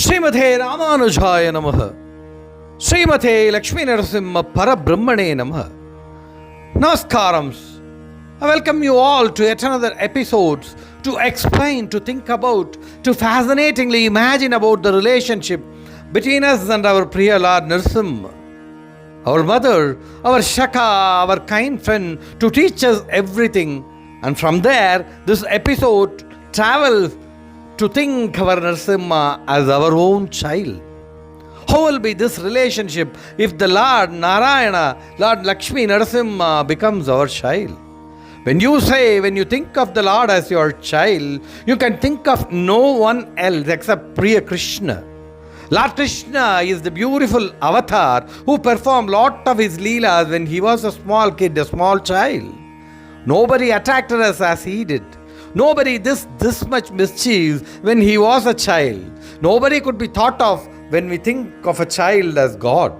ಶ್ರೀಮತೆ ರಾಮಾನುಜಾಯ ನಮಃ. ಶ್ರೀಮತೆ ಲಕ್ಷ್ಮೀ ನರಸಿಂಹ ಪರಬ್ರಹ್ಮಣೇ ನಮಃ. Namaskaram. I welcome you all to yet another episode to explain, to think about, to fascinatingly imagine about the relationship between us and our Priya Lord Nrusimha, our mother, our Shaka, our kind friend, to teach us everything. And from there, this episode travels to think our Nrusimha as our own child. How will be this relationship if the Lord Narayana, Lord Lakshmi Nrusimha becomes our child? When you think of the Lord as your child, you can think of no one else except Priya Krishna. Lord Krishna is the beautiful avatar who performed lot of his leelas when he was a small kid, a small child. Nobody attracted us as he did. Nobody did this much mischief when he was a child. Nobody could be thought of when we think of a child as God.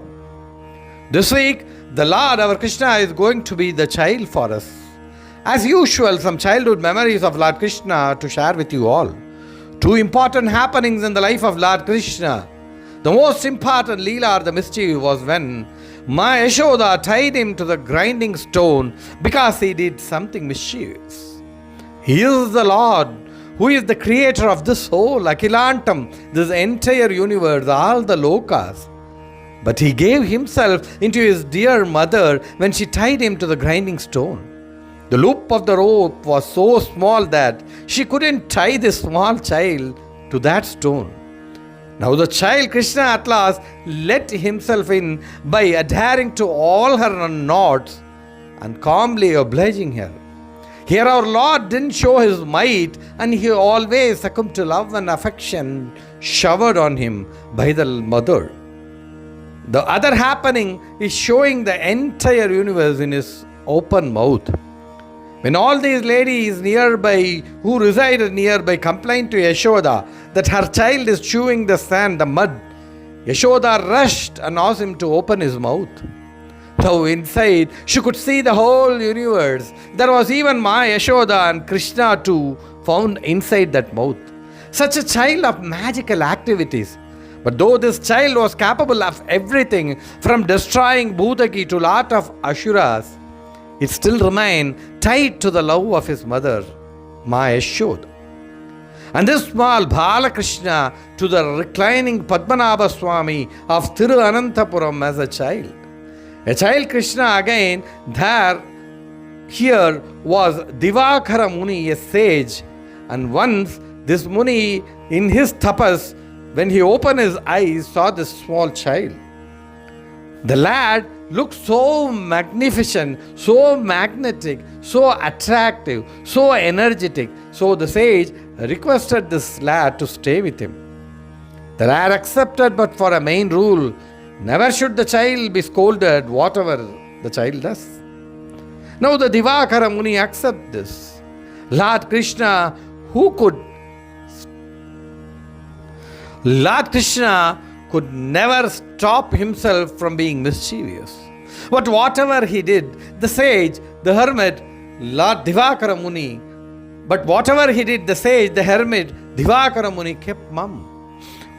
This week, the Lord, our Krishna, is going to be the child for us. As usual, some childhood memories of Lord Krishna to share with you all. Two important happenings in the life of Lord Krishna. The most important leela or the mischief was when Ma Yashoda tied him to the grinding stone because he did something mischievous. He is the Lord who is the creator of this whole Akhilantam, this entire universe, all the lokas. But he gave himself into his dear mother when she tied him to the grinding stone. The loop of the rope was so small that she couldn't tie this small child to that stone. Now the child Krishna at last let himself in by adhering to all her knots and calmly obliging her. Here our Lord didn't show his might, and he always succumbed to love and affection showered on him by the mother. The other happening is showing the entire universe in his open mouth. When all these ladies nearby, who resided nearby, complained to Yashoda that her child is chewing the sand, the mud, Yashoda rushed and asked him to open his mouth. Now inside, she could see the whole universe. There was even Ma Yashoda and Krishna too found inside that mouth. Such a child of magical activities. But though this child was capable of everything, from destroying Bhutaki to lot of Asuras, it still remained tied to the love of his mother, Ma Yashoda. And this small Balakrishna to the reclining Padmanabha Swami of Thiruvananthapuram as a child. A child Krishna again, here was Divakara Muni, a sage. And once this Muni in his tapas, when he opened his eyes, saw this small child. The lad looked so magnificent, so magnetic, so attractive, so energetic. So the sage requested this lad to stay with him. The lad accepted, but for a main rule, never should the child be scolded whatever the child does. Now the Divakara Muni accepted this. Lord Krishna could never stop himself from being mischievous. But whatever he did, the sage, the hermit, Lord Divakara Muni, the hermit, Divakara Muni kept mum.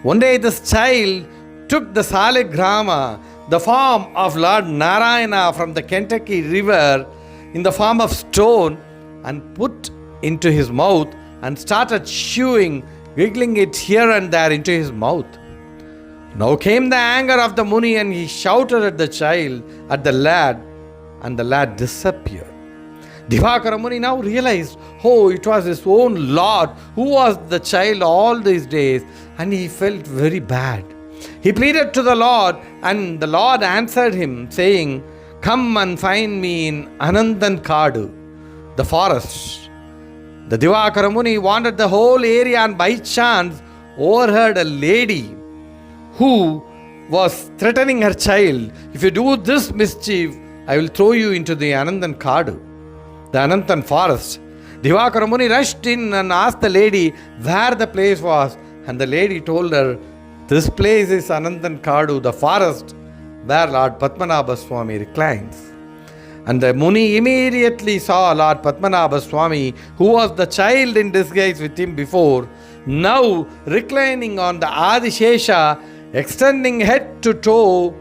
One day this child took the Saligrama, the form of Lord Narayana from the Kentucky River in the form of stone, and put into his mouth and started chewing, wiggling it here and there into his mouth. Now came the anger of the Muni, and he shouted at the child, at the lad, and the lad disappeared. Divakara Muni now realized, it was his own Lord who was the child all these days, and he felt very bad. He pleaded to the Lord, and the Lord answered him, saying, "Come and find me in Anandan Kadu, the forest." The Divakara Muni wandered the whole area and by chance overheard a lady who was threatening her child. "If you do this mischief, I will throw you into the Anandan Kadu, the Anandan forest." Divakara Muni rushed in and asked the lady where the place was, and the lady told her, "This place is Anandan Kadu, the forest where Lord Padmanabha Swami reclines." And the Muni immediately saw Lord Padmanabha Swami, who was the child in disguise with him before, now reclining on the Adishesha, extending head to toe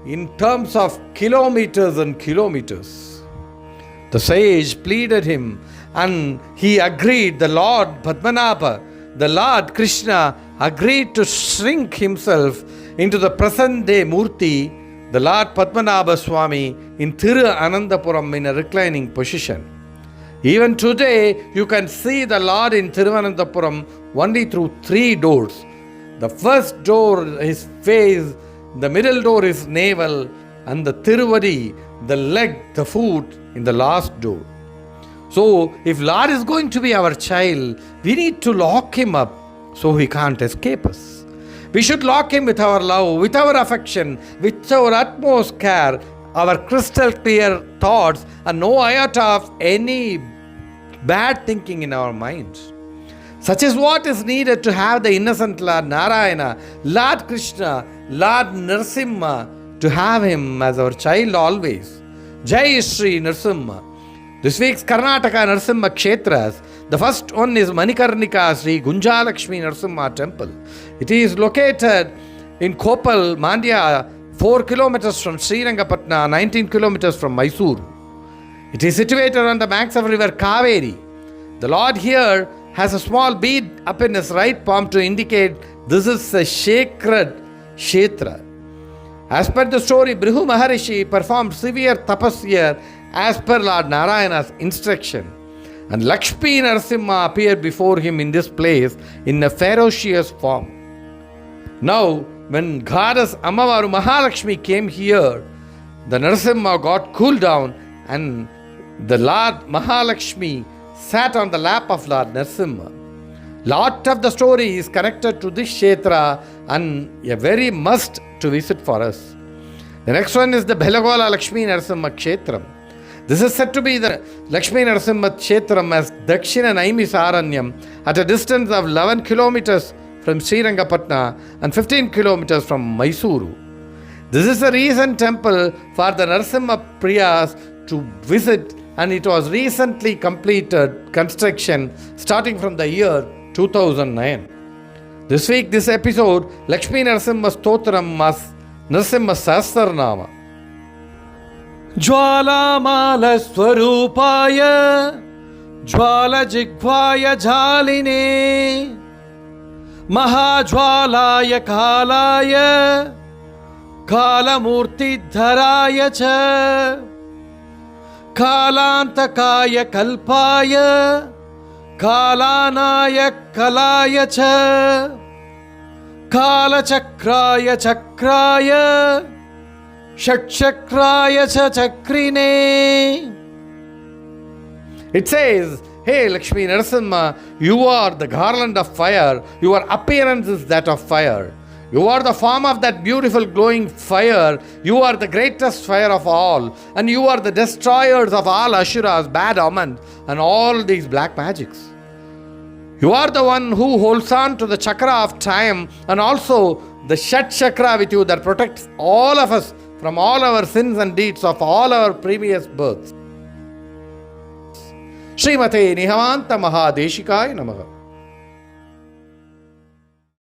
in terms of kilometers and kilometers. The sage pleaded him and he agreed. The Lord Padmanabha, the Lord Krishna, agreed to shrink himself into the present day Murti, the Lord Padmanabha Swami, in Thiruvananthapuram in a reclining position. Even today, you can see the Lord in Thiruvananthapuram only through 3 doors. The first door is face, the middle door is navel, and the Tiruvadi, the leg, the foot, in the last door. So, if Lord is going to be our child, we need to lock him up so he can't escape us. We should lock him with our love, with our affection, with our utmost care, our crystal clear thoughts, and no iota of any bad thinking in our minds. Such is what is needed to have the innocent Lord Narayana, Lord Krishna, Lord Nrusimha, to have him as our child always. Jai Shri Nrusimha. This week's Karnataka Nrusimha Kshetras, the first one is Manikarnika Sri Gunjalakshmi Nrusimha Temple. It is located in Koppal, Mandya, 4 kilometers from Srirangapatna, 19 kilometers from Mysuru. It is situated on the banks of river Kaveri. The Lord here has a small bead up in his right palm to indicate this is a sacred kshetra. As per the story, Brihu Maharishi performed severe tapas here as per Lord Narayana's instruction. And Lakshmi Narasimha appeared before him in this place in a ferocious form. Now, when goddess Amavaru Mahalakshmi came here, the Narasimha got cooled down and the Lord Mahalakshmi sat on the lap of Lord Narasimha. Lot of the story is connected to this kshetra and a very must to visit for us. The next one is the Belagola Lakshmi Narasimha Kshetram. This is said to be the Lakshmi Narasimha Kshetram as Dakshina Naimi Saranyam at a distance of 11 kilometers from Srirangapatna and 15 kilometers from Mysuru. This is a recent temple for the Narasimha Priyas to visit, and it was recently completed construction starting from the year 2009. This week, this episode, Lakshmi Narasimha Stotram as Narasimha Sahasranama. Jwalamala Swarupaya Jwala Jigvaya Jaline Mahajwalaya Kalaya Kalamurti Dharaya Cha Kalantakaya Kalpaya Kalanaya Kalaya Cha Kalachakraya Chakraya Shakshakraya Cha Chakrine. It says, hey Lakshmi Narasimha, you are the garland of fire, your appearance is that of fire. You are the form of that beautiful glowing fire. You are the greatest fire of all. And you are the destroyers of all Ashuras, bad omens, and all these black magics. You are the one who holds on to the chakra of time and also the Shat chakra with you that protects all of us from all our sins and deeds of all our previous births. Srimate Nihavanta Mahadeshikaya Namaha.